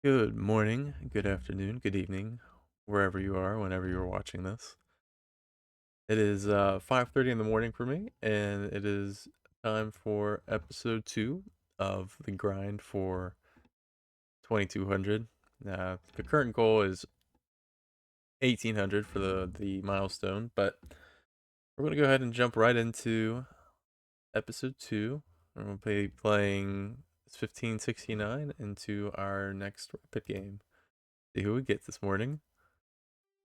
Good morning, good afternoon, good evening, wherever you are, whenever you're watching this. It is 5:30 in the morning for me, and it is time for episode 2 of the grind for 2200. The current goal is 1800 for the milestone, but we're going to go ahead and jump right into episode 2. We're going to be playing 1569 into our next rapid game. See who we get this morning.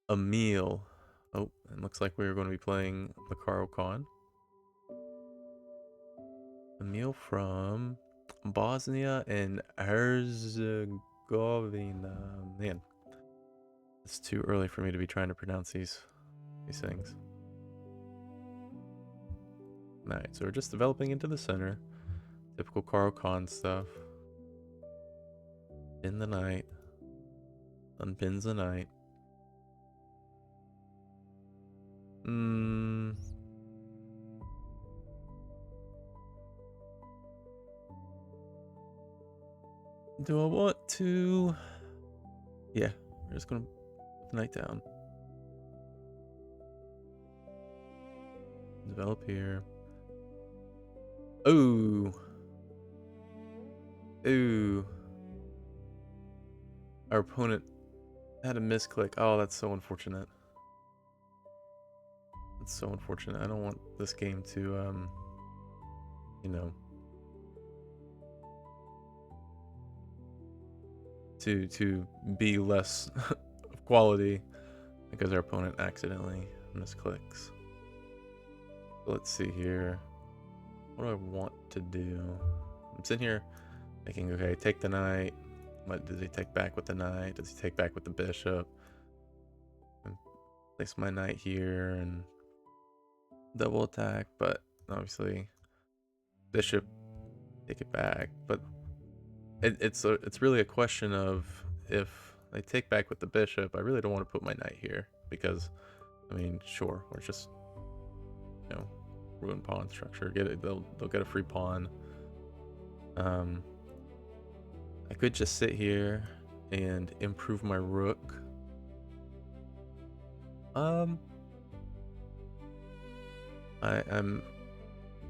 A meal. Oh, it looks like we're going to be playing Macaro Khan. A meal from Bosnia and Herzegovina. Man, it's too early for me to be trying to pronounce these things. Alright, so we're just developing into the center. Typical Karo Khan stuff. In the night. Unpins the night. Do I want to? Yeah, we're just gonna put the night down. Develop here. Ooh. Ooh. Our opponent had a misclick. Oh, that's so unfortunate. That's so unfortunate. I don't want this game to, you know, to be less of quality because our opponent accidentally misclicks. So let's see here. What do I want to do? I'm sitting here thinking, okay, take the knight. What does he take back with the knight? Does he take back with the bishop? And place my knight here and double attack, but obviously bishop, take it back. But it's really a question of if they take back with the bishop, I really don't want to put my knight here because, I mean, sure, we're just, ruin pawn structure. Get it? They'll get a free pawn. I could just sit here and improve my rook. I'm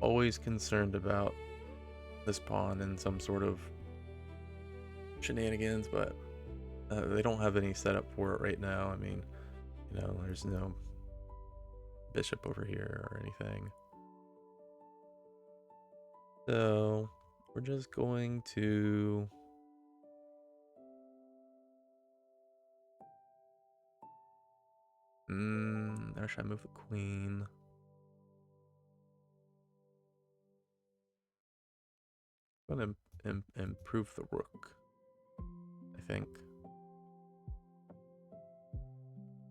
always concerned about this pawn and some sort of shenanigans, but they don't have any setup for it right now. I mean, there's no bishop over here or anything. So we're just going to or should I move the queen? I'm gonna improve the rook, I think.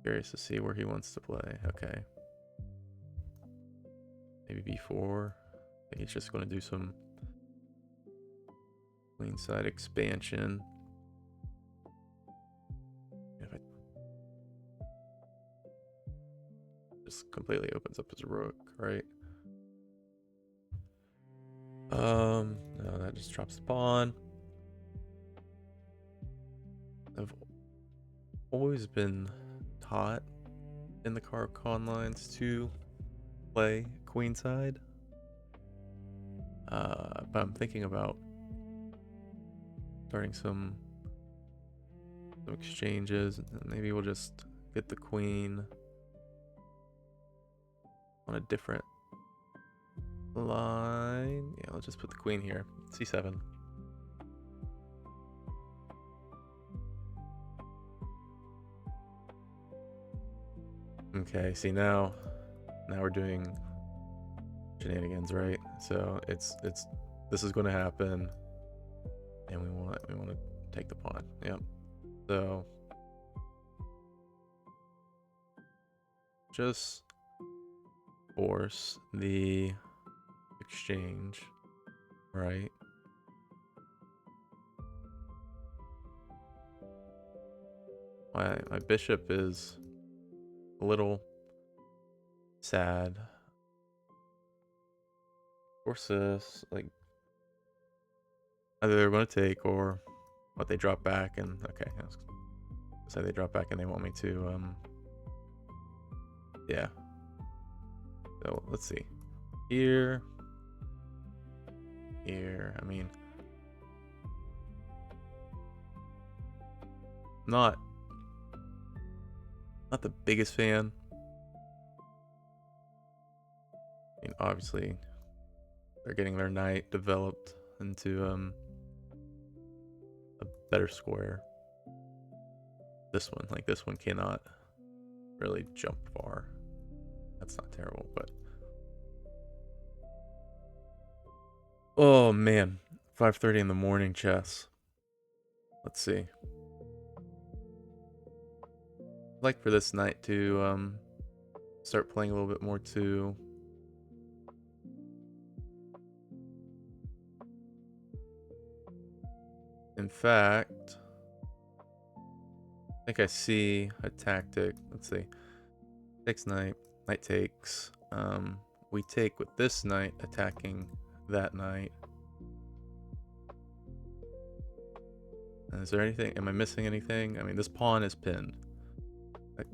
Curious to see where he wants to play. Okay. Maybe b4. I think he's just going to do some queenside expansion. If it just completely opens up his rook, right? No, that just drops the pawn. I've always been taught in the Caro-Kann lines to play queenside. But I'm thinking about starting some exchanges. Maybe we'll just get the queen on a different line. Yeah, let's just put the queen here. c7. Okay, see now we're doing shenanigans, right? So it's this is going to happen, and we want to take the pawn. Yep. So just force the exchange, right? My bishop is a little sad. Force this, like either they're going to take or what they drop back, and okay, I was gonna say they drop back and they want me to yeah. So let's see. Here. I mean, not the biggest fan. I mean, obviously, they're getting their knight developed into a better square. This one cannot really jump far. That's not terrible, but oh man, 5:30 in the morning chess. Let's see. I'd like for this knight to start playing a little bit more too. In fact, I think I see a tactic. Let's see. Takes knight. Knight takes. We take with this knight attacking that knight. Is there anything? Am I missing anything? I mean, this pawn is pinned.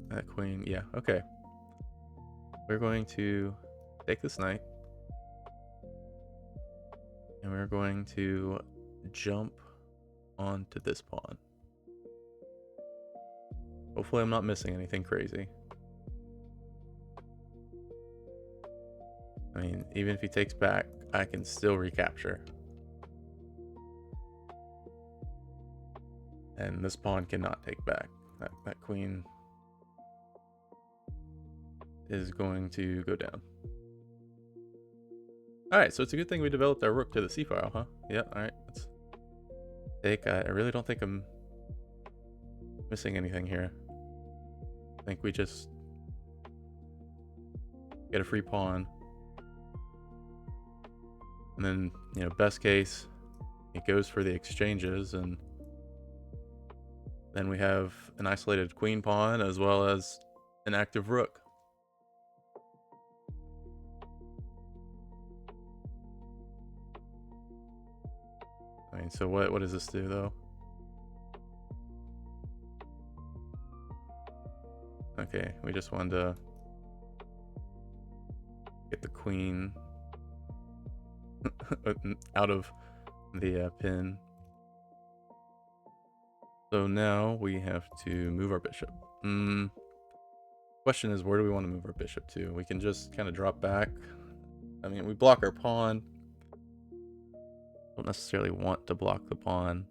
That queen. Yeah, okay. We're going to take this knight. And we're going to jump onto this pawn. Hopefully I'm not missing anything crazy. I mean, even if he takes back, I can still recapture. And this pawn cannot take back. That queen is going to go down. Alright, so it's a good thing we developed our rook to the c-file, huh? Yeah, alright. Let's take. I really don't think I'm missing anything here. I think we just get a free pawn. And then, you know, best case, it goes for the exchanges, and then we have an isolated queen pawn as well as an active rook. I mean, so what does this do, though? Okay, we just wanted to get the queen out of the pin. So now we have to move our bishop. Question is, where do we want to move our bishop to? We can just kind of drop back. I mean, we block our pawn. Don't necessarily want to block the pawn.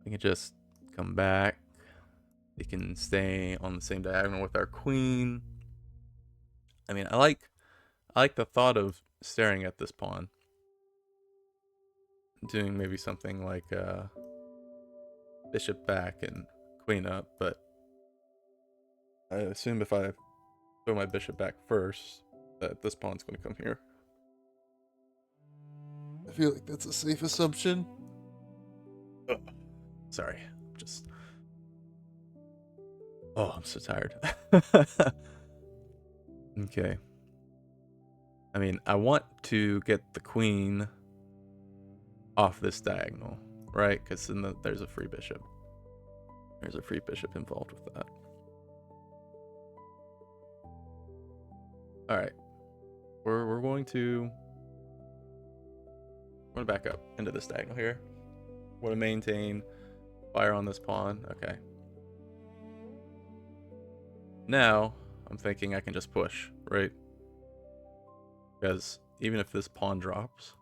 We can just come back. We can stay on the same diagonal with our queen. I mean, I like the thought of staring at this pawn. Doing maybe something like bishop back and queen up, but I assume if I throw my bishop back first, that this pawn's going to come here. I feel like that's a safe assumption. Oh, sorry, just... Oh, I'm so tired. Okay. I mean, I want to get the queen off this diagonal, right? Because then there's a free bishop. There's a free bishop involved with that. All right. We're going to back up into this diagonal here. Want to maintain fire on this pawn. Okay. Now I'm thinking I can just push, right? Because even if this pawn drops,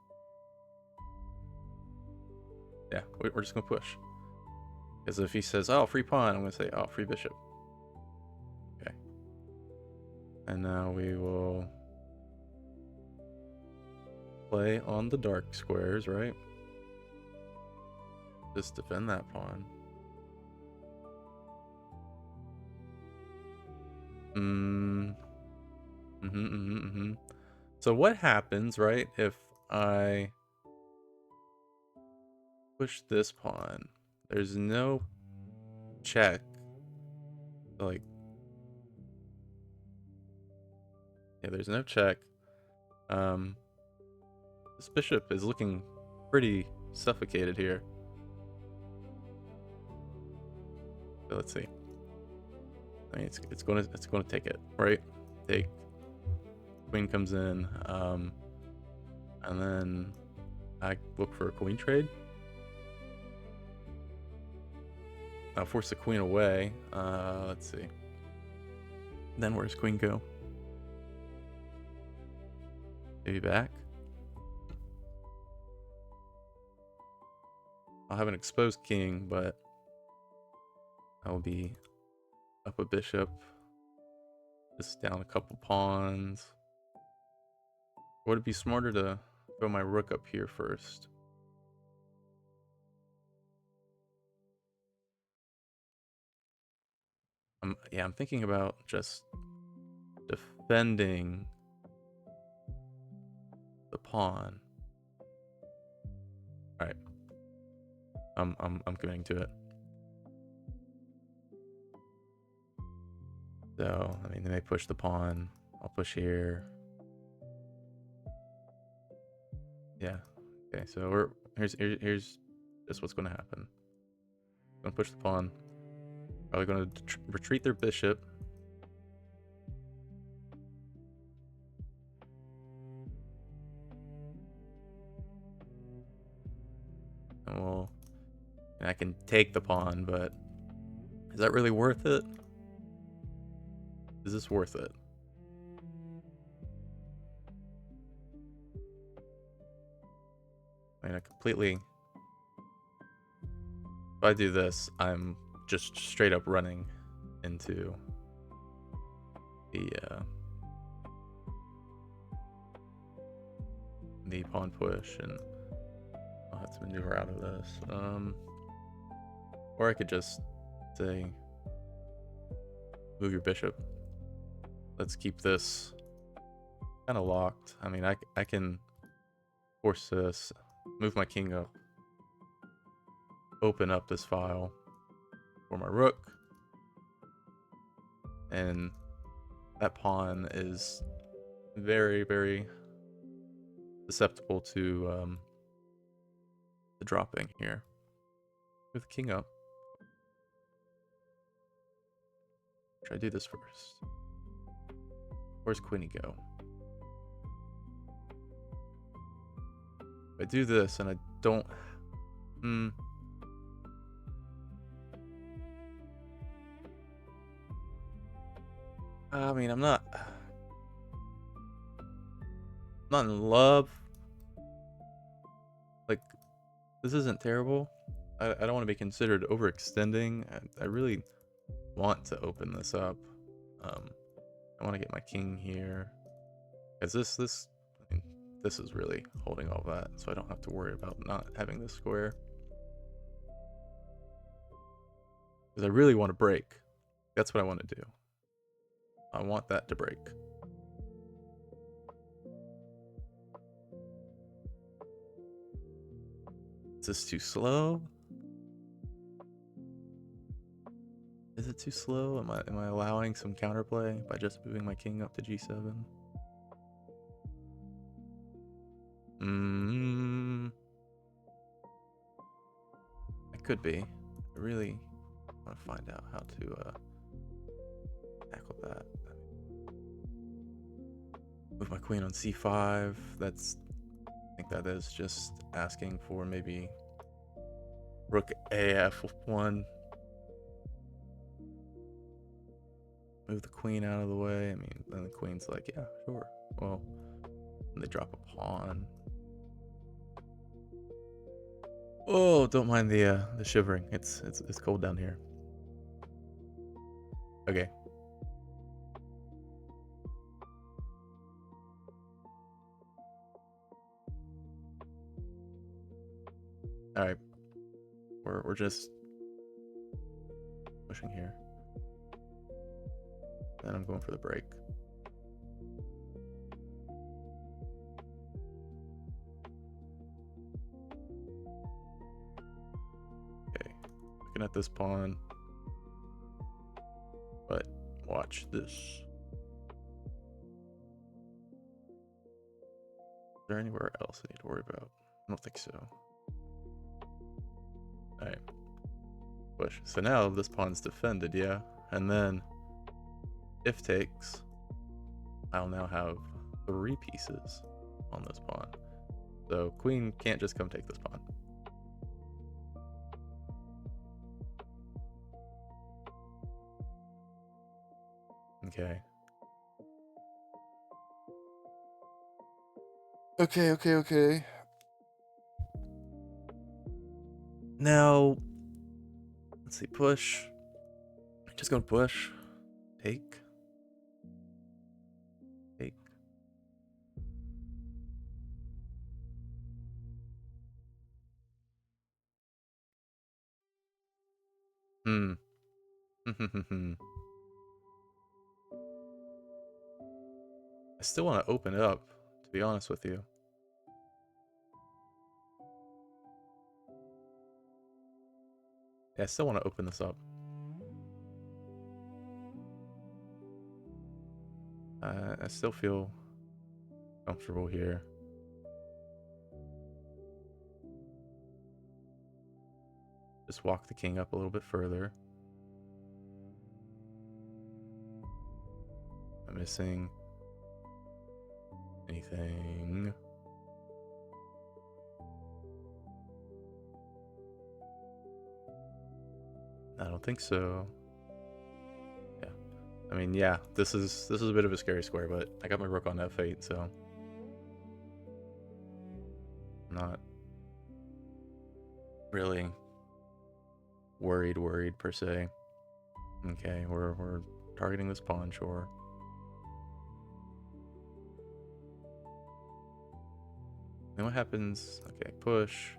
yeah, we're just gonna push. Because if he says, "Oh, free pawn," I'm gonna say, "Oh, free bishop." Okay. And now we will play on the dark squares, right? Just defend that pawn. So what happens, right, if I push this pawn? There's no check. Like, yeah, there's no check. This bishop is looking pretty suffocated here. So let's see. I mean, it's gonna take it, right? Take. Queen comes in, and then I look for a queen trade. I'll force the queen away. Let's see. Then where's queen go? Maybe back. I'll have an exposed king, but I'll be up a bishop. Just down a couple pawns. Would it be smarter to throw my rook up here first? I'm thinking about just defending the pawn. All right. I'm committing to it. So, I mean, they may push the pawn. I'll push here. Yeah. Okay, so here's just what's going to happen. I'm going to push the pawn. Probably going to retreat their bishop. And I can take the pawn, but is that really worth it? Is this worth it? I mean, if I do this, I'm just straight up running into the pawn push, and I'll have to maneuver out of this. Or I could just say, move your bishop. Let's keep this kind of locked. I mean, I can force this, move my king up, open up this file for my rook, and that pawn is very, very susceptible to the dropping here. Move the king up. Should I do this first? Where's Queenie go? If I do this and I don't... I mean, I'm not in love. Like, this isn't terrible. I don't want to be considered overextending. I really want to open this up. I want to get my king here. Because I mean, this is really holding all that, so I don't have to worry about not having this square. Because I really want to break. That's what I want to do. I want that to break. Is this too slow? Is it too slow? Am I allowing some counterplay by just moving my king up to g7? I could be. I really want to find out how to tackle that. Move my queen on c5. I think that is just asking for maybe rook af1. Move the queen out of the way. I mean, then the queen's like, yeah, sure. Well, and they drop a pawn. Oh, don't mind the shivering. It's cold down here. Okay. All right. We're just pushing here. Then I'm going for the break. Okay. Looking at this pawn. But watch this. Is there anywhere else I need to worry about? I don't think so. Alright. push. So now this pawn's defended, yeah? And then, if takes, I'll now have 3 pieces on this pawn. So queen can't just come take this pawn. Okay. Okay. Now, let's see, push. Just gonna push. Take. Take. Hmm. I still want to open it up, to be honest with you. Yeah, I still want to open this up. I still feel comfortable here. Just walk the king up a little bit further. I'm missing anything. I don't think so. Yeah. I mean, yeah, this is a bit of a scary square, but I got my rook on f8, so I'm not really worried per se. Okay, we're targeting this pawn, sure. Then what happens? Okay, push.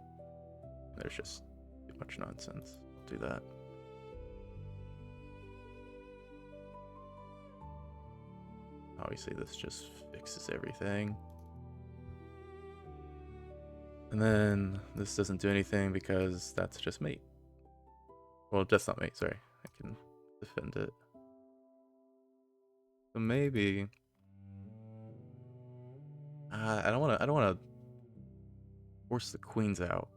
There's just too much nonsense. I'll do that. Obviously, this just fixes everything. And then this doesn't do anything because that's just mate. Well, that's not mate, sorry. I can defend it. So maybe I don't wanna force the queens out.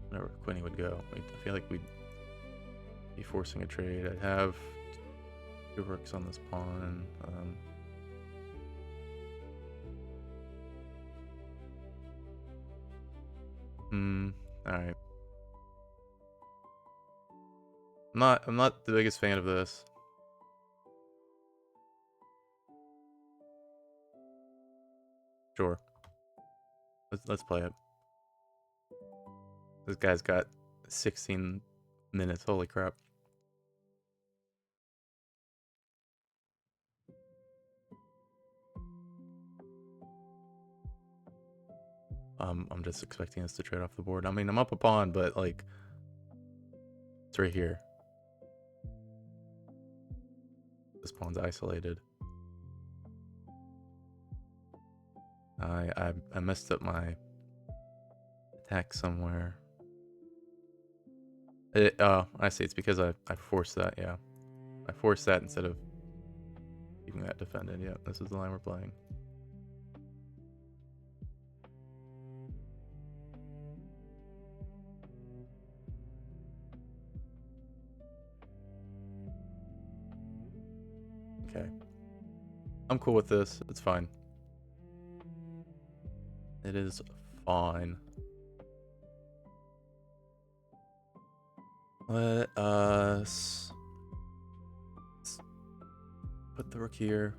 Whenever queenie would go. I feel like we'd be forcing a trade. I'd have 2 rooks on this pawn. Alright. I'm not the biggest fan of this. Sure. Let's play it. This guy's got 16 minutes. Holy crap. I'm just expecting us to trade off the board. I mean, I'm up a pawn, but like, it's right here. This pawn's isolated. I messed up my attack somewhere. I see. It's because I forced that. Yeah, I forced that instead of keeping that defended. Yeah, this is the line we're playing. Okay. I'm cool with this. It's fine. It is fine. Let us put the rook here.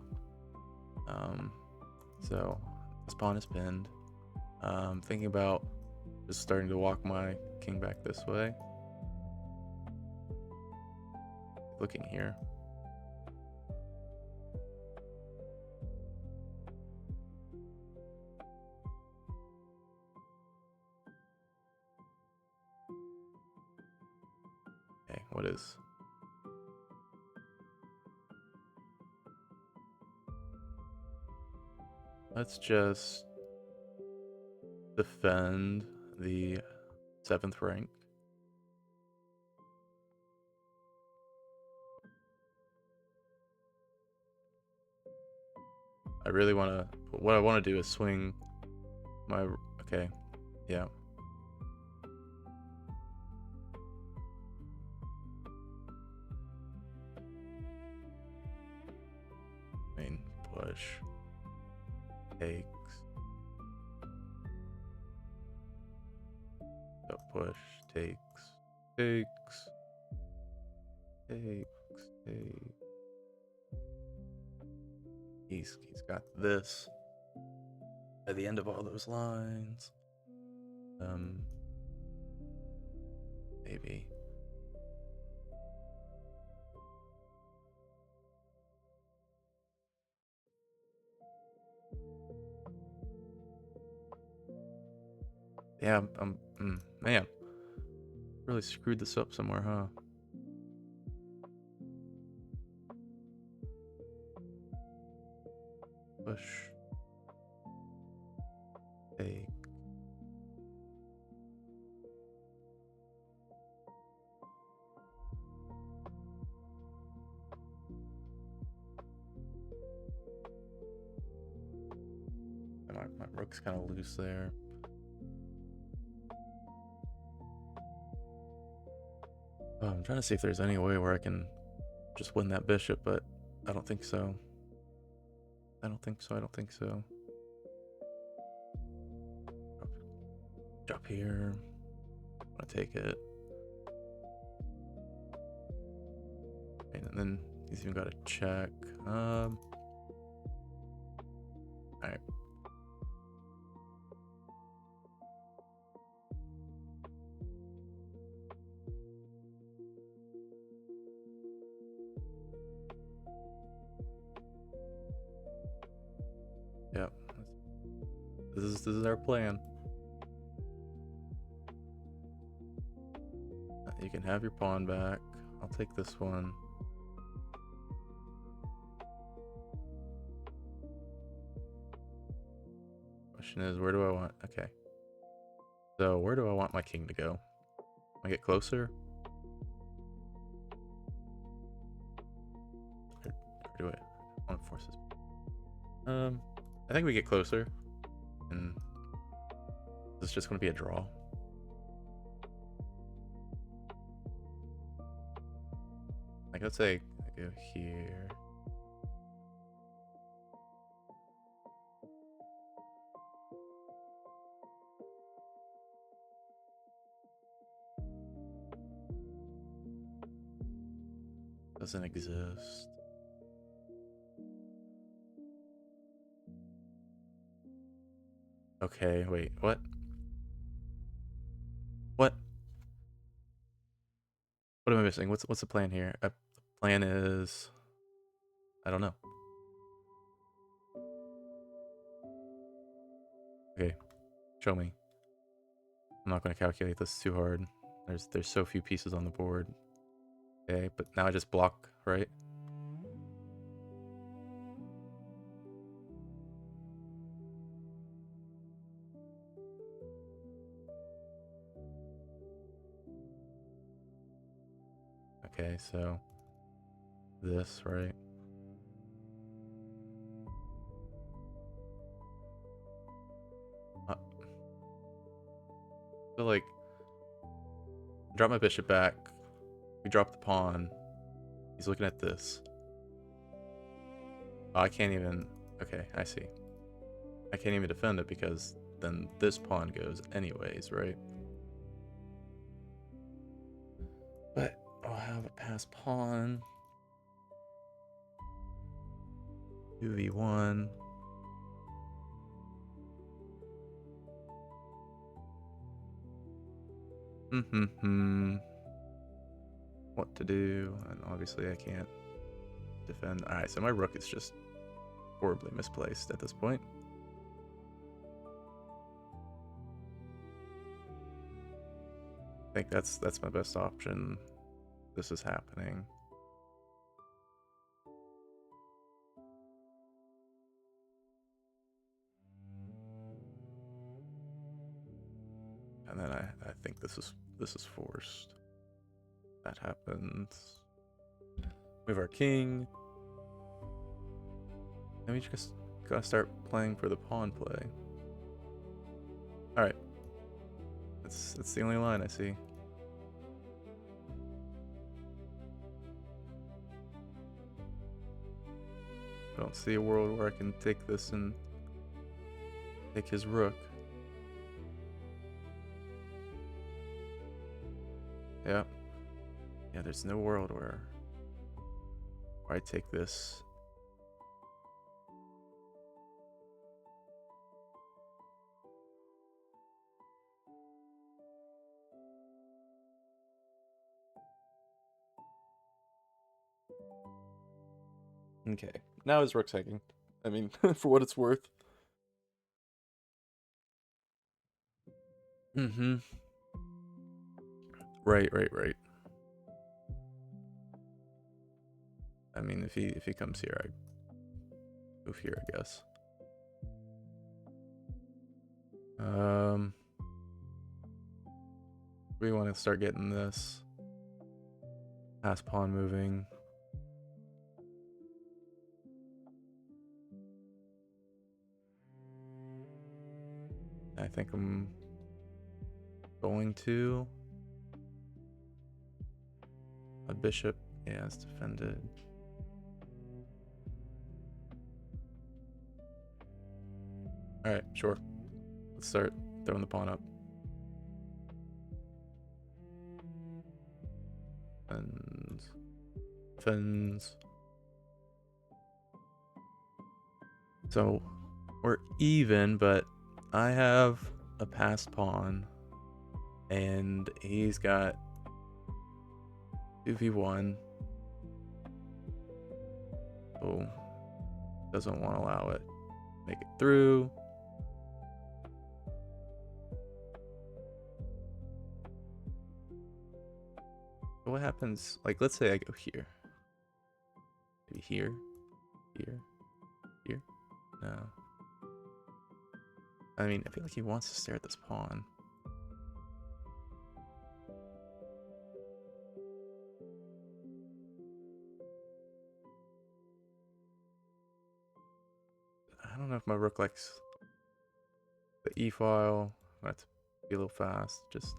So this pawn is pinned. Thinking about just starting to walk my king back this way. Looking here. Okay, what is? Let's just defend the 7th rank. I really want to, what I want to do is swing my, okay, yeah. Main push, takes, so push, takes, takes, He's got this at the end of all those lines. Maybe. Yeah, man, really screwed this up somewhere, huh? Push, take. My rook's kind of loose there. Oh, I'm trying to see if there's any way where I can just win that bishop, but I don't think so. I don't think so. Drop here. I'm gonna take it. And then he's even got a check. Alright. Yep. This is our plan. You can have your pawn back. I'll take this one. Question is, where do I want? Okay. So where do I want my king to go? I get closer? Or do I want to force this? I think we get closer, and this is just going to be a draw. Like, let's say I go here. Doesn't exist. Okay, wait, what? What? What am I missing? What's the plan here? The plan is, I don't know. Okay, show me. I'm not going to calculate this too hard. There's so few pieces on the board. Okay, but now I just block, right? Okay, so this, right? I feel like drop my bishop back. We drop the pawn. He's looking at this. Oh, I can't even. Okay, I see. I can't even defend it because then this pawn goes anyways, right? But I'll have a passed pawn. 2v1. What to do? And obviously I can't defend. Alright, so my rook is just horribly misplaced at this point. I think that's my best option. This is happening. And then I think this is forced. That happens. Move our king. And we just gotta start playing for the pawn play. Alright. That's the only line I see. I don't see a world where I can take this and take his rook. Yeah. Yeah, there's no world where I take this. Okay. Now his rook's hanging. I mean, for what it's worth. Mm-hmm. Right. I mean, if he comes here, I move here, I guess. We want to start getting this pass pawn moving. I think I'm going to. A bishop, yeah, it's defended. Alright, sure. Let's start throwing the pawn up. And defends. So we're even, but I have a passed pawn and he's got 2v1. So doesn't want to allow it. Make it through. So what happens? Like, let's say I go here. Maybe here. No. I mean, I feel like he wants to stare at this pawn. I don't know if my rook likes the e-file. I have to be a little fast. Just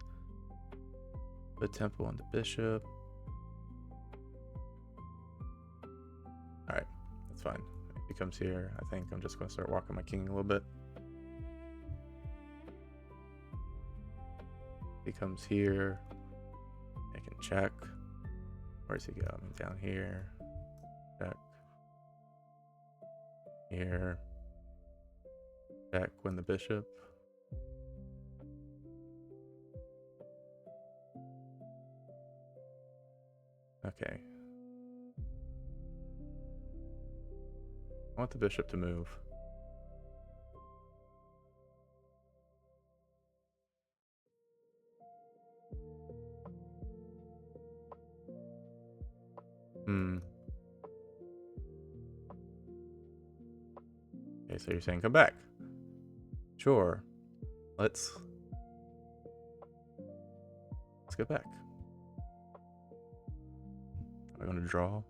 put tempo on the bishop. Alright, that's fine. If he comes here, I think I'm just going to start walking my king a little bit. If he comes here, I can check. Where's he go? I mean, down here. Check. Here. Check, win the bishop. Okay. I want the bishop to move. Okay, so you're saying come back. Sure. Let's go back. Am I going to draw?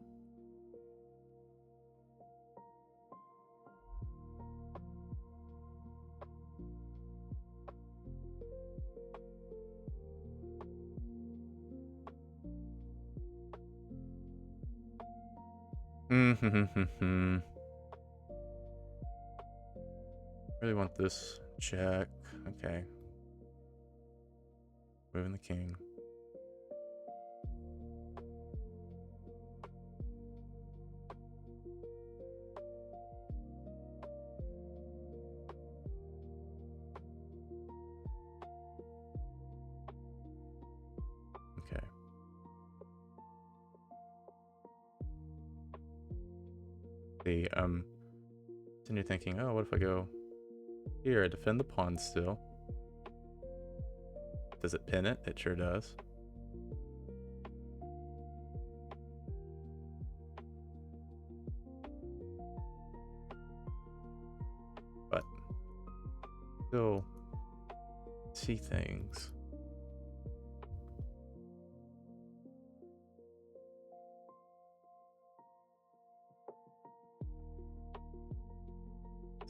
Really want this check. Okay. Moving the king. Okay. Then you're thinking, oh, what if I go here? I defend the pawn still. Does it pin it? It sure does. But still, is he things.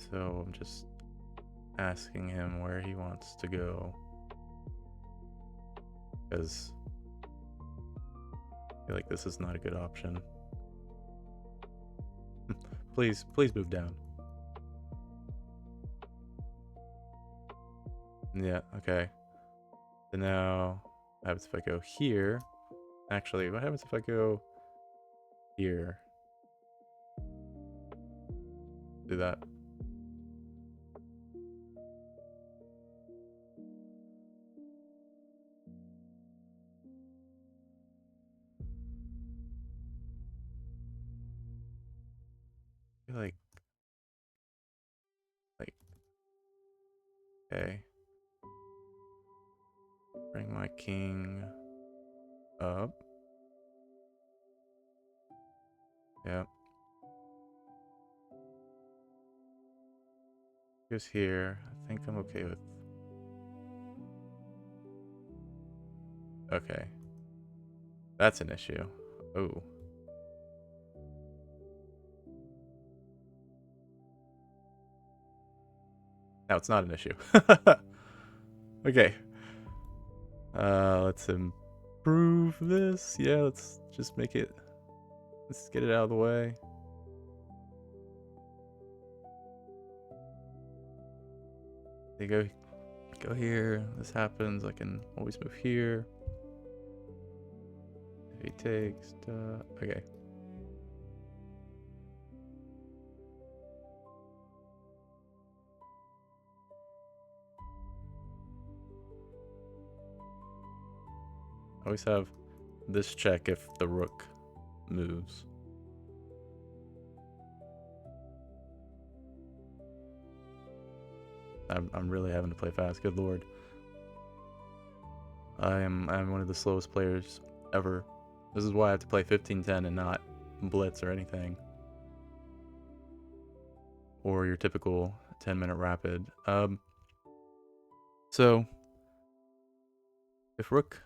So I'm just asking him where he wants to go, because I feel like this is not a good option. Please move down. Yeah, okay. So now, what happens if I go here? Actually, what happens if I go here? Do that. I feel like, okay. Bring my king up. Yep. Goes here. I think I'm okay with. Okay. That's an issue. Oh. Now it's not an issue. Okay. Let's improve this. Yeah, let's just make it. Let's get it out of the way. They go here. This happens. I can always move here. If he takes. Okay. Always have this check if the rook moves. I'm really having to play fast. Good lord. I'm one of the slowest players ever. This is why I have to play 15-10 and not blitz or anything. Or your typical 10-minute rapid. So if rook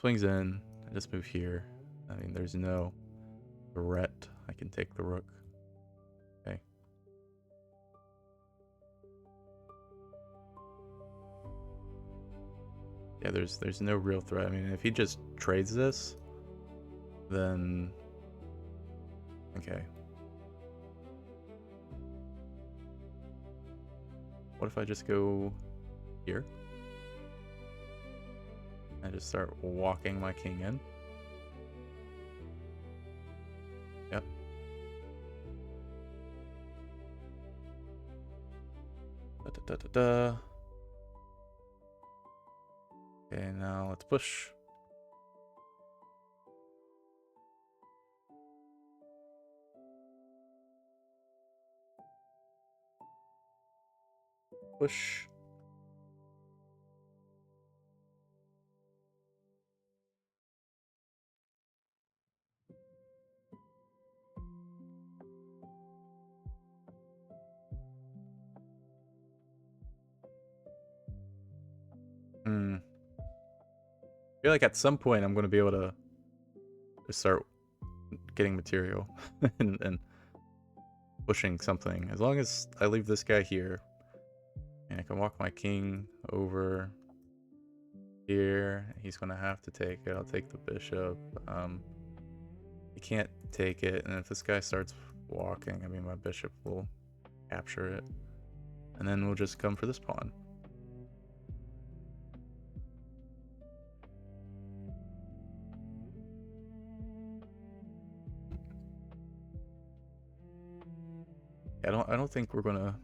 swings in, I just move here. I mean, there's no threat. I can take the rook. Okay. Yeah, there's no real threat. I mean, if he just trades this, then okay. What if I just go here? I just start walking my king in. Yep. Da. Okay, now let's push. Push. I feel like at some point I'm going to be able to start getting material and pushing something. As long as I leave this guy here, and I can walk my king over here. He's going to have to take it. I'll take the bishop. He can't take it, and if this guy starts walking, I mean, my bishop will capture it. And then we'll just come for this pawn. I don't think we're gonna.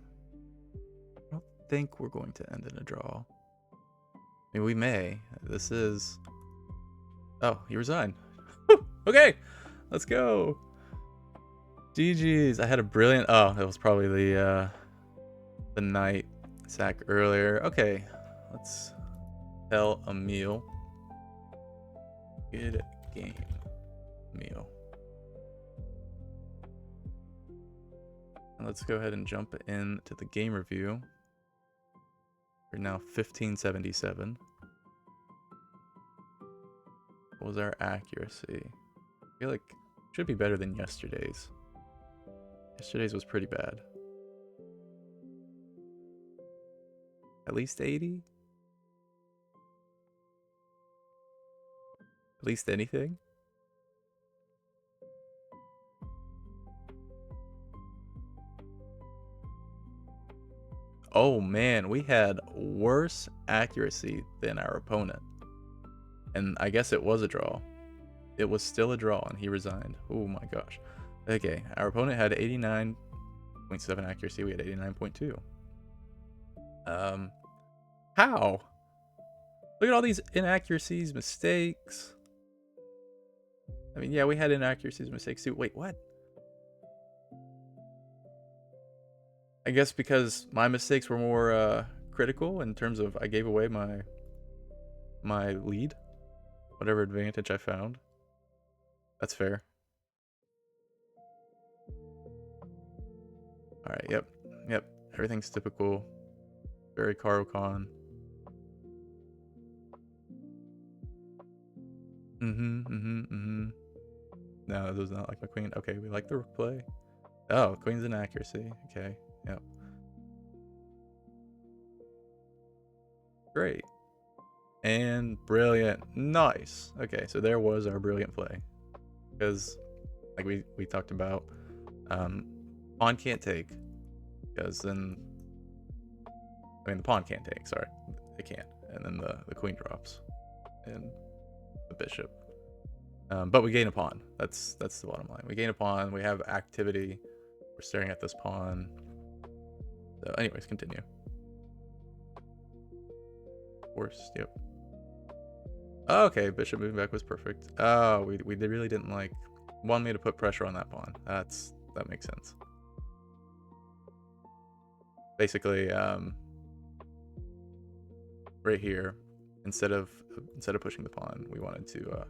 I don't think we're going to end in a draw. I mean, we may. This is. Oh, he resigned. Okay, let's go. GG's. I had a brilliant. Oh, it was probably the knight sack earlier. Okay, let's tell Emil. Good game, Emil. And let's go ahead and jump into the game review. We're now 1577. What was our accuracy? I feel like it should be better than yesterday's. Yesterday's was pretty bad. At least 80? At least anything? Oh man, we had worse accuracy than our opponent. And I guess it was a draw. It was still a draw and he resigned. Oh my gosh. Okay, our opponent had 89.7 accuracy, we had 89.2. How? Look at all these inaccuracies, mistakes. I mean, yeah, we had inaccuracies, mistakes too. Wait, what? I guess because my mistakes were more critical in terms of I gave away my lead, whatever advantage I found. That's fair. All right, yep. Everything's typical. Very Caro-Con. No, that does not like my queen. Okay, we like the rook play. Oh, queen's inaccuracy. Okay, yep. Great. And brilliant. Nice. Okay, so there was our brilliant play. Because, like we talked about, pawn can't take. Because then, I mean, the pawn can't take, sorry. It can't. And then the queen drops. And the bishop. But we gain a pawn. That's the bottom line. We gain a pawn. We have activity. We're staring at this pawn. So anyways, continue. Worst, yep. Oh, okay, bishop moving back was perfect. Oh, we really didn't like want me to put pressure on that pawn. That makes sense. Basically, right here, instead of pushing the pawn, we wanted to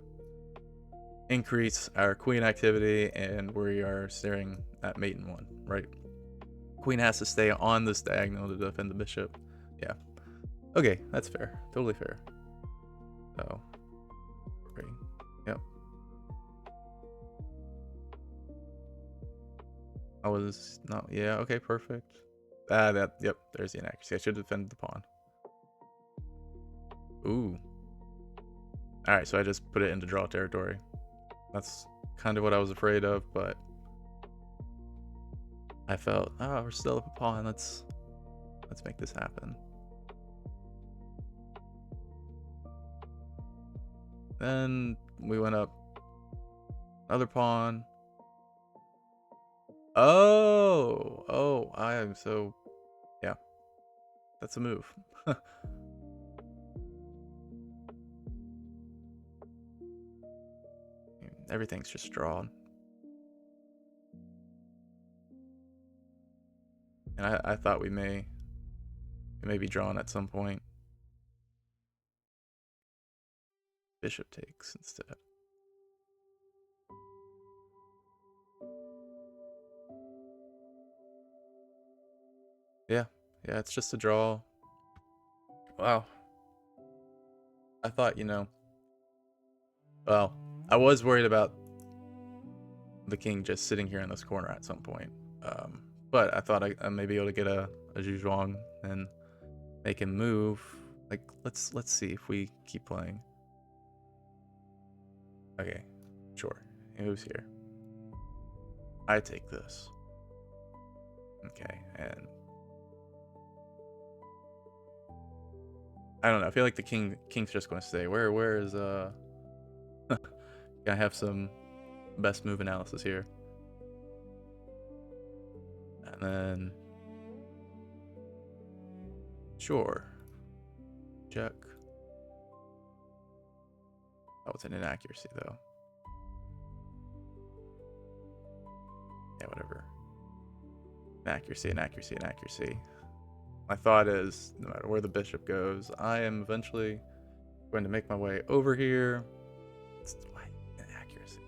increase our queen activity, and we are staring at mate in one, right? Queen has to stay on this diagonal to defend the bishop. Yeah. Okay, that's fair. Totally fair. So, great. Yep. I was not. Yeah. Okay. Perfect. Yep. There's the inaccuracy. I should have defended the pawn. Ooh. All right. So I just put it into draw territory. That's kind of what I was afraid of, but I felt, oh, we're still up a pawn. Let's make this happen. Then we went up another pawn. Oh, I am so, yeah, that's a move. Everything's just drawn. And I thought we may be drawn at some point. Bishop takes instead. Yeah, it's just a draw. Wow. I thought, well, I was worried about the king just sitting here in this corner at some point. But I thought I may be able to get a Zhuzhuang and make him move. Like, let's see if we keep playing. Okay, sure. He moves here. I take this. Okay, and I don't know. I feel like the king's just going to stay. Where is Can I have some best move analysis here? And then sure. Check. Oh, it's an inaccuracy though. Yeah, whatever. Inaccuracy. My thought is, no matter where the bishop goes, I am eventually going to make my way over here. It's inaccuracy.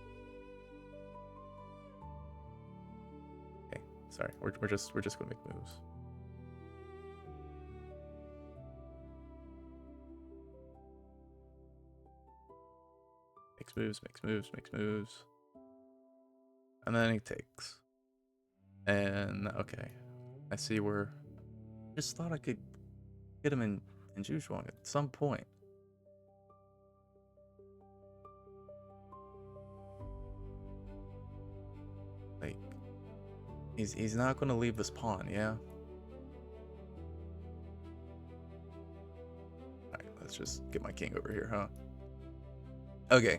Okay, sorry. We're just going to make moves. Makes moves, makes moves, makes moves. And then he takes. And okay. I see where just thought I could get him in Zhuchuang at some point. Like he's not gonna leave this pawn, yeah? Alright, let's just get my king over here, huh? Okay.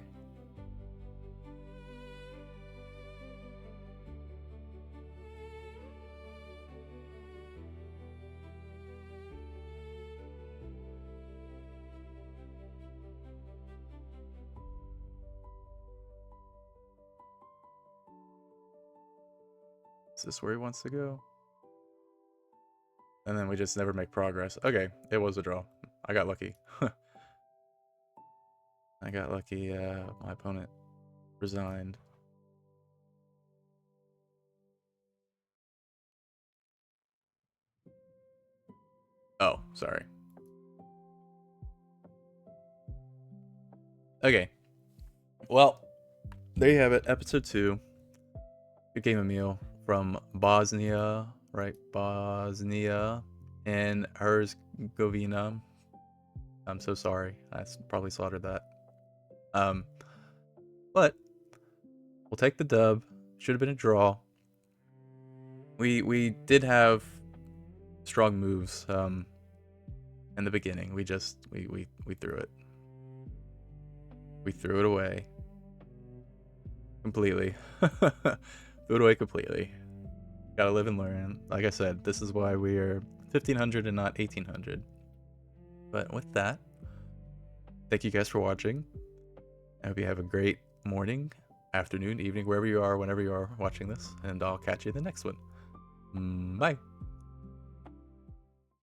Is this where he wants to go? And then we just never make progress. Okay, it was a draw. I got lucky. I got lucky. My opponent resigned. Oh, sorry. Okay. Well, there you have it. Episode 2. Good game of meal from Bosnia, right? Bosnia and Herzegovina. I'm so sorry. I probably slaughtered that. But we'll take the dub. Should have been a draw. We did have strong moves in the beginning. We threw it. We threw it away completely. Threw it away completely. Gotta live and learn. Like I said, this is why we are 1500 and not 1800. But with that, thank you guys for watching. I hope you have a great morning, afternoon, evening, wherever you are, whenever you are watching this, and I'll catch you in the next one. Bye.